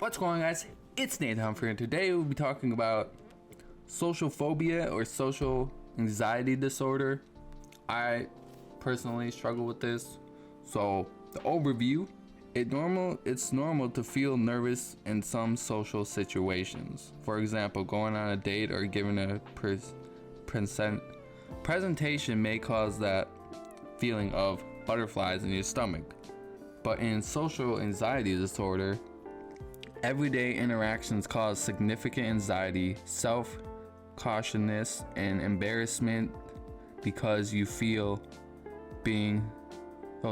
What's going on, guys? It's Nathan Humphrey, and today we'll be talking about social phobia or social anxiety disorder. I personally struggle with this. So the overview, it's normal to feel nervous in some social situations. For example, going on a date or giving a presentation may cause that feeling of butterflies in your stomach. But in social anxiety disorder, everyday interactions cause significant anxiety, self-cautiousness, and embarrassment because you feel being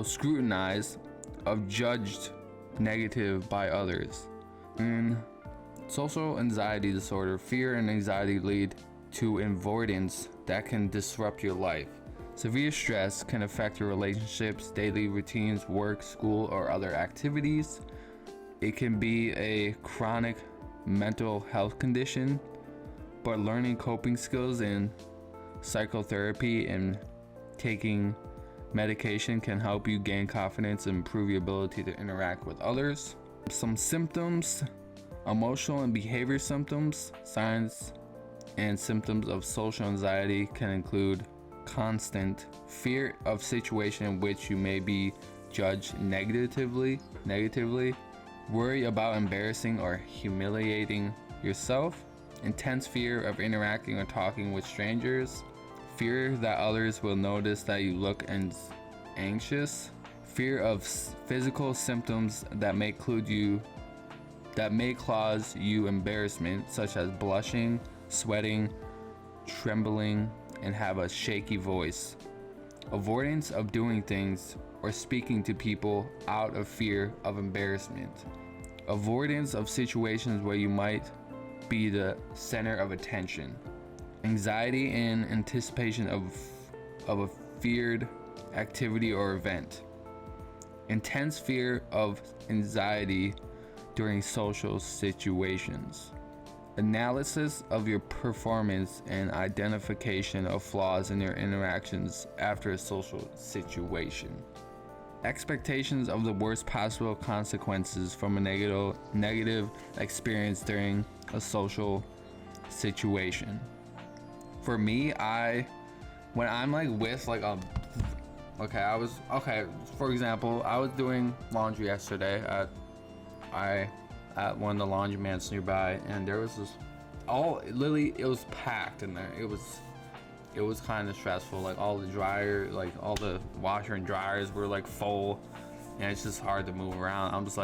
scrutinized or judged negative by others. In social anxiety disorder, fear and anxiety lead to avoidance that can disrupt your life. Severe stress can affect your relationships, daily routines, work, school, or other activities. It can be a chronic mental health condition, but learning coping skills in psychotherapy and taking medication can help you gain confidence and improve your ability to interact with others. Some symptoms: emotional and behavior symptoms. Signs and symptoms of social anxiety can include constant fear of situation in which you may be judged negatively, worry about embarrassing or humiliating yourself, intense fear of interacting or talking with strangers, fear that others will notice that you look anxious, fear of physical symptoms that may cause you embarrassment, such as blushing, sweating, trembling, and have a shaky voice, avoidance of doing things or speaking to people out of fear of embarrassment, avoidance of situations where you might be the center of attention, anxiety in anticipation of a feared activity or event, intense fear of anxiety during social situations, analysis of your performance and identification of flaws in your interactions after a social situation, expectations of the worst possible consequences from a negative experience during a social situation. For me, when I'm with for example, I was doing laundry yesterday at one of the laundromats nearby, and there was this it was packed in there. It was kind of stressful. All the washer and dryers were full, and it's just hard to move around. I'm just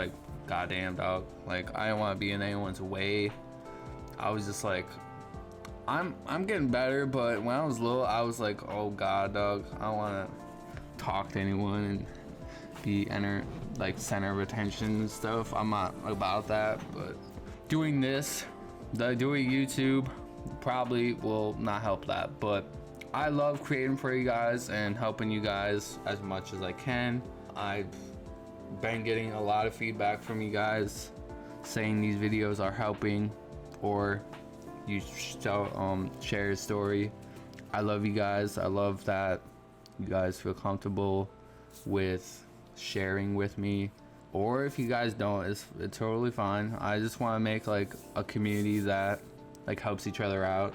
goddamn, dog. I didn't want to be in anyone's way. I was just I'm getting better, but when I was little, I was oh god, dog, I don't want to talk to anyone and be center of attention and stuff. I'm not about that, but doing YouTube probably will not help that. But I love creating for you guys and helping you guys as much as I can. I've been getting a lot of feedback from you guys saying these videos are helping, or you share a story. I love you guys. I love that you guys feel comfortable with sharing with me, or if you guys don't, it's totally fine. I just want to make a community that helps each other out.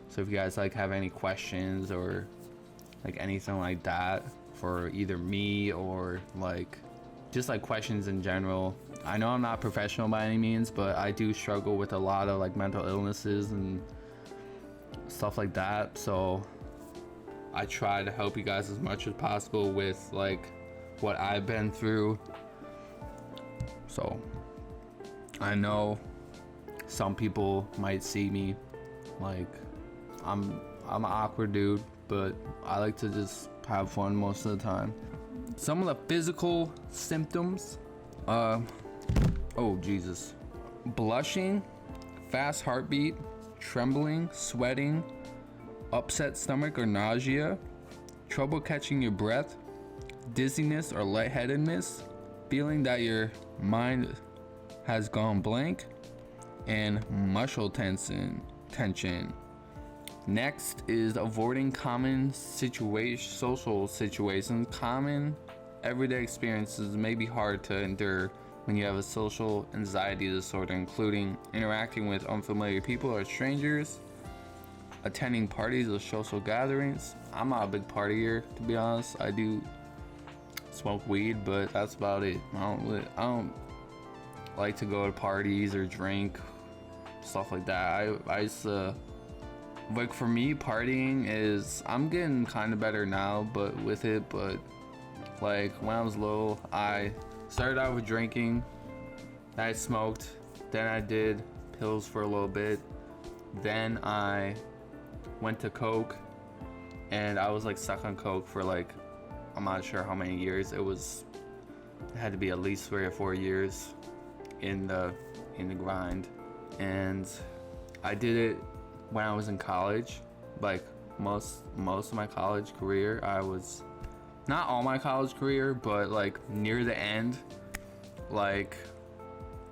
So if you guys have any questions or anything like that for either me or just questions in general. I know I'm not professional by any means, but I do struggle with a lot of mental illnesses and stuff like that. So I try to help you guys as much as possible with what I've been through. So I know some people might see me I'm an awkward dude, but I like to just have fun most of the time. Some of the physical symptoms, blushing, fast heartbeat, trembling, sweating, upset stomach or nausea, trouble catching your breath, dizziness or lightheadedness, feeling that your mind has gone blank, and muscle tension. Next is avoiding common social situations. Common everyday experiences may be hard to endure when you have a social anxiety disorder, including interacting with unfamiliar people or strangers, attending parties or social gatherings. I'm not a big partier, to be honest. I do smoke weed, but that's about it. I don't like to go to parties or drink, stuff like that. I used to, like, for me, partying is, I'm getting kind of better now, but like when I was little, I started out with drinking, I smoked, then I did pills for a little bit, then I went to coke, and I was like stuck on coke for like, I'm not sure how many years. It had to be at least 3 or 4 years in the grind. And I did it when I was in college. Like most of my college career, I was, not all my college career, but like near the end, like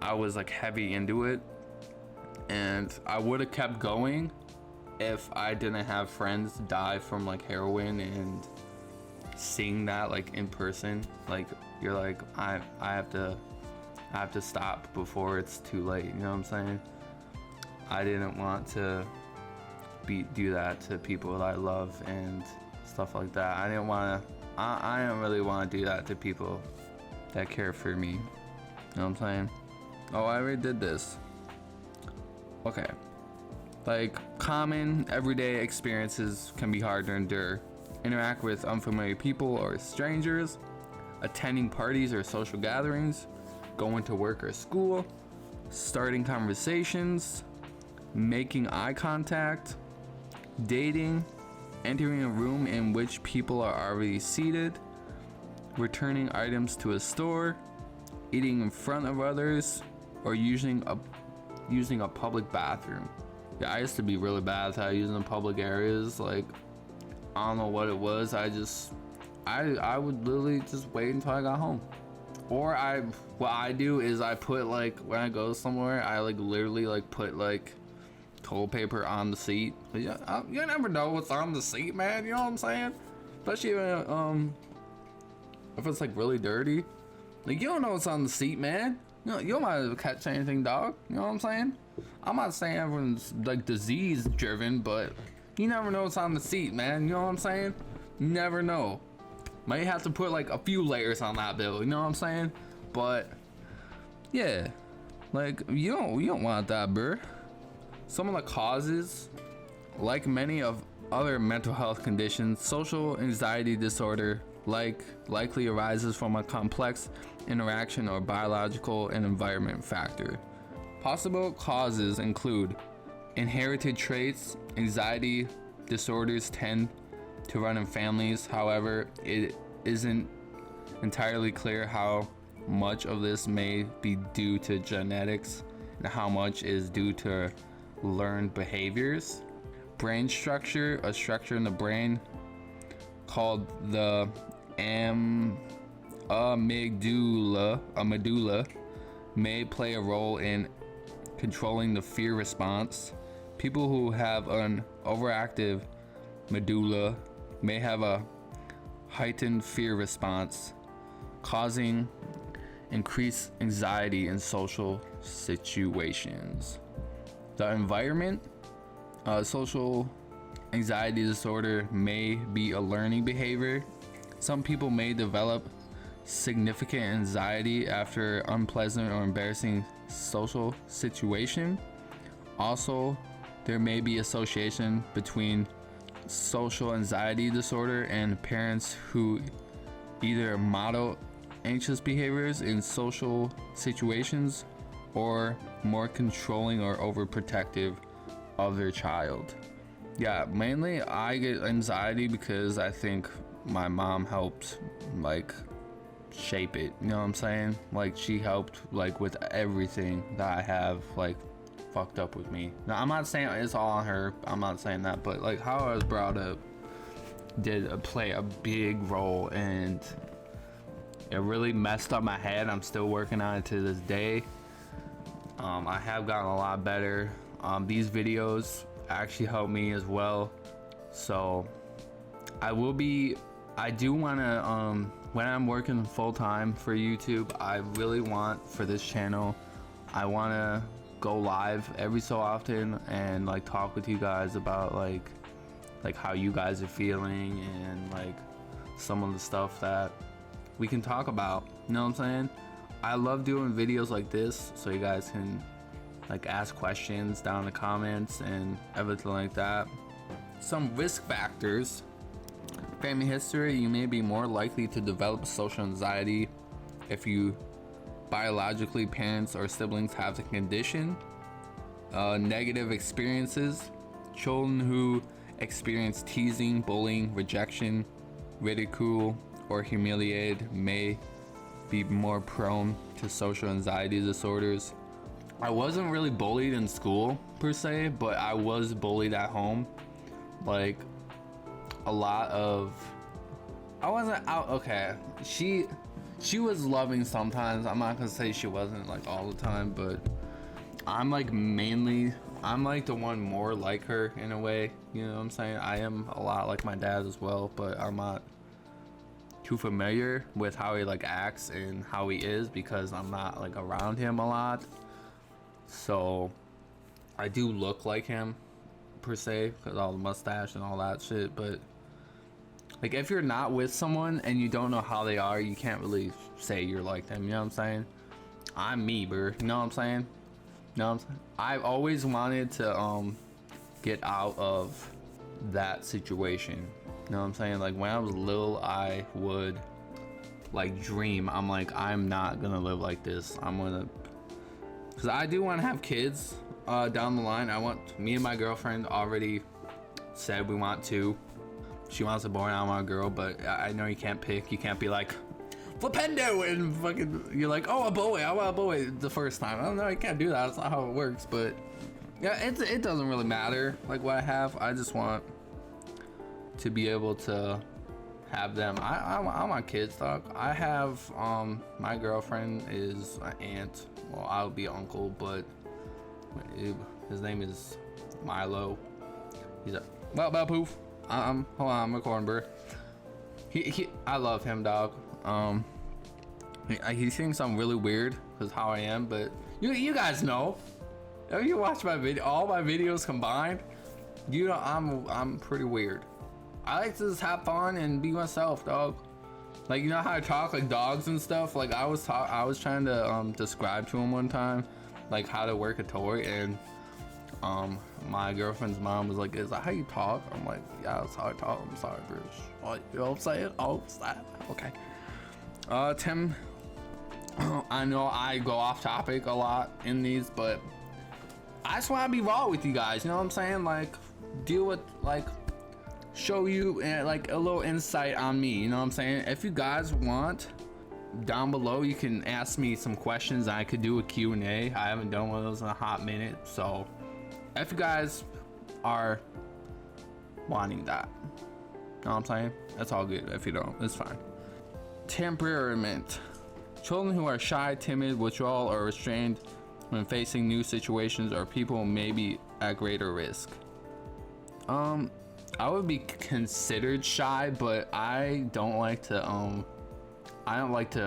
I was like heavy into it, and I would have kept going if I didn't have friends die from like heroin, and seeing that like in person, like you're like, I have to stop before it's too late, you know what I'm saying? I didn't want to do that to people that I love and stuff like that. I didn't really want to do that to people that care for me, you know what I'm saying? Oh, I already did this. Okay. Like, common everyday experiences can be hard to endure. Interact with unfamiliar people or strangers, attending parties or social gatherings, going to work or school, starting conversations, making eye contact, dating, entering a room in which people are already seated, returning items to a store, eating in front of others, or using a public bathroom. Yeah, I used to be really bad at using public areas. Like, I don't know what it was. I would literally just wait until I got home. Or what I do is I put, like, when I go somewhere, I like literally like put like toilet paper on the seat. You never know what's on the seat, man. You know what I'm saying? Especially if it's like really dirty. Like, you don't know what's on the seat, man. You might catch anything, dog. You know what I'm saying? I'm not saying everyone's like disease driven, but you never know what's on the seat, man. You know what I'm saying? You never know. Might have to put like a few layers on that bill. You know what I'm saying? But yeah, like you don't want that, bro. Some of the causes, like many of other mental health conditions, social anxiety disorder likely arises from a complex interaction or biological and environment factor. Possible causes include inherited traits. Anxiety disorders tend to run in families. However, it isn't entirely clear how much of this may be due to genetics and how much is due to learned behaviors. Brain structure, a structure in the brain called the medulla may play a role in controlling the fear response. People who have an overactive medulla may have a heightened fear response, causing increased anxiety in social situations. The environment, social anxiety disorder may be a learning behavior. Some people may develop significant anxiety after unpleasant or embarrassing social situation. Also, there may be association between social anxiety disorder and parents who either model anxious behaviors in social situations or more controlling or overprotective of their child. Yeah, mainly I get anxiety because I think my mom helped like shape it, you know what I'm saying? Like, she helped like with everything that I have like fucked up with me. Now, I'm not saying it's all on her, I'm not saying that, but like how I was brought up did play a big role, and it really messed up my head. I'm still working on it to this day. I have gotten a lot better. These videos actually helped me as well, so I do want to when I'm working full-time for YouTube, I really want for this channel, I want to go live every so often and like talk with you guys about like how you guys are feeling and like some of the stuff that we can talk about. You know what I'm saying? I love doing videos like this so you guys can like ask questions down in the comments and everything like that. Some risk factors. Family history: you may be more likely to develop social anxiety if you biologically parents or siblings have the condition. Negative experiences: children who experience teasing, bullying, rejection, ridicule, or humiliated may be more prone to social anxiety disorders. I wasn't really bullied in school per se, but I was bullied at home. Like a lot of, I wasn't out. Okay, she was loving sometimes. I'm not gonna say she wasn't like all the time, but I'm like the one more like her in a way. You know what I'm saying? I am a lot like my dad as well, but I'm not too familiar with how he like acts and how he is because I'm not like around him a lot. So I do look like him per se because all the mustache and all that shit, but like if you're not with someone and you don't know how they are, you can't really say you're like them. You know what I'm saying? I'm me, bro. You know what I'm saying? You know what I'm saying? I've always wanted to get out of that situation. You know what I'm saying? Like when I was little, I would like dream. I'm like, I'm not gonna live like this. I'm gonna, because I do want to have kids down the line. Me and my girlfriend already said we want two. She wants a boy and I want a girl, but I know you can't pick. You can't be like Flipendo and fucking you're like, oh, a boy, I want a boy the first time. I don't know, you can't do that. That's not how it works. But yeah, it doesn't really matter like what I have. I just want to be able to have them. I want kids, dog. I have my girlfriend is an aunt. Well, I would be uncle, but his name is Milo. He's a well poof. Hold on, I'm recording, bro. I love him, dog. He thinks I'm really weird because how I am, but you guys know. If you watch my video, all my videos combined, you know I'm pretty weird. I like to just have fun and be myself, dog. Like, you know how I talk like dogs and stuff. Like I was trying to describe to him one time, like how to work a toy, and my girlfriend's mom was like, "Is that how you talk?" I'm like, "Yeah, that's how I talk." I'm sorry, Bruce. You know what I'm saying? Oh, okay. Tim, I know I go off topic a lot in these, but I just want to be raw with you guys. You know what I'm saying? Like, deal with like, show you like a little insight on me. You know what I'm saying? If you guys want, down below you can ask me some questions. I could do a Q&A. I haven't done one of those in a hot minute, so if you guys are wanting that, you know what I'm saying? That's all good. If you don't, it's fine. Temperament. Children who are shy, timid, withdrawal, or restrained when facing new situations or people may be at greater risk. I would be considered shy, but I don't like to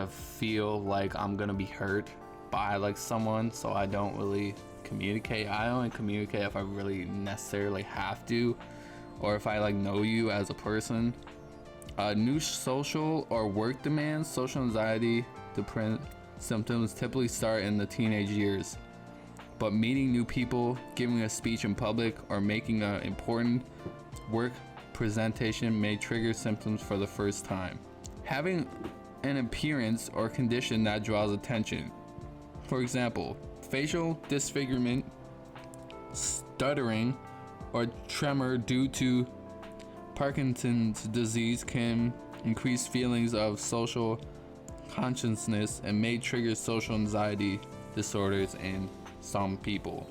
feel like I'm gonna be hurt by like someone, so I don't really communicate. I only communicate if I really necessarily have to, or if I like know you as a person. New social or work demands. Social anxiety symptoms typically start in the teenage years, but meeting new people, giving a speech in public, or making an important work presentation may trigger symptoms for the first time. Having an appearance or condition that draws attention. For example, facial disfigurement, stuttering, or tremor due to Parkinson's disease can increase feelings of social consciousness and may trigger social anxiety disorders in some people.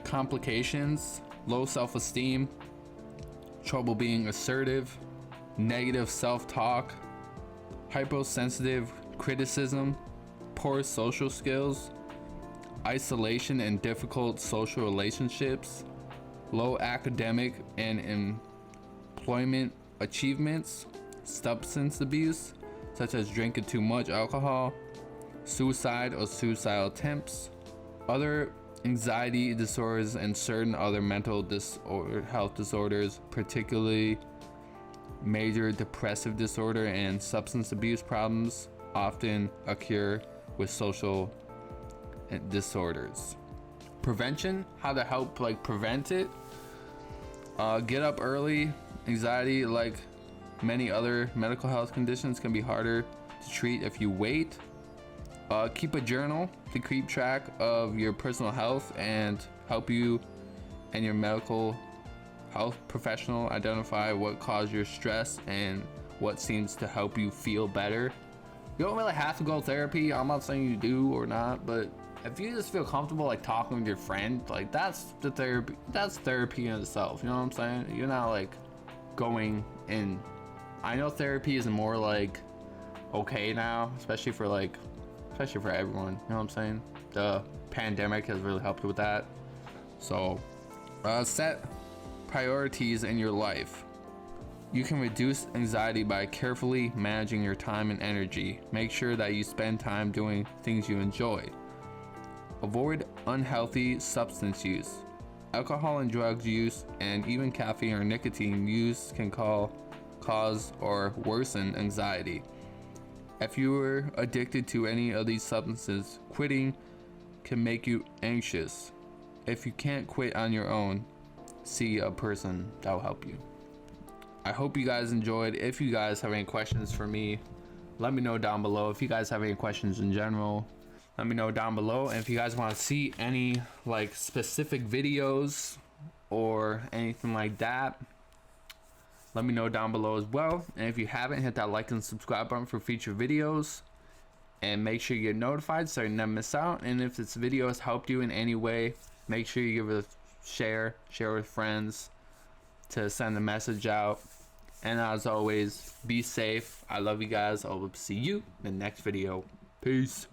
Complications: low self-esteem, trouble being assertive, negative self-talk, hypersensitive criticism, poor social skills, isolation and difficult social relationships, low academic and employment achievements, substance abuse, such as drinking too much alcohol, suicide or suicidal attempts, other anxiety disorders, and certain other mental health disorders, particularly major depressive disorder and substance abuse problems often occur with social disorders. Prevention, how to help prevent it. Get up early. Anxiety, like many other medical health conditions, can be harder to treat if you wait. Keep a journal to keep track of your personal health and help you and your medical health professional identify what caused your stress and what seems to help you feel better. You don't really have to go to therapy. I'm not saying you do or not, but if you just feel comfortable talking with your friend, that's the therapy. That's therapy in itself. You know what I'm saying? You're not going in. I know therapy is more okay now, especially for everyone. You know what I'm saying? The pandemic has really helped with that. So set priorities in your life. You can reduce anxiety by carefully managing your time and energy. Make sure that you spend time doing things you enjoy. Avoid unhealthy substance use. Alcohol and drug use, and even caffeine or nicotine use, can cause or worsen anxiety. If you are addicted to any of these substances, quitting can make you anxious. If you can't quit on your own, see a person that will help you. I hope you guys enjoyed. If you guys have any questions for me, let me know down below. If you guys have any questions in general, let me know down below. And if you guys want to see any specific videos or anything like that, let me know down below as well. And if you haven't, hit that like and subscribe button for future videos, and make sure you get notified so you never miss out. And if this video has helped you in any way, make sure you give it a share with friends to send a message out. And as always, be safe. I love you guys. I will see you in the next video. Peace.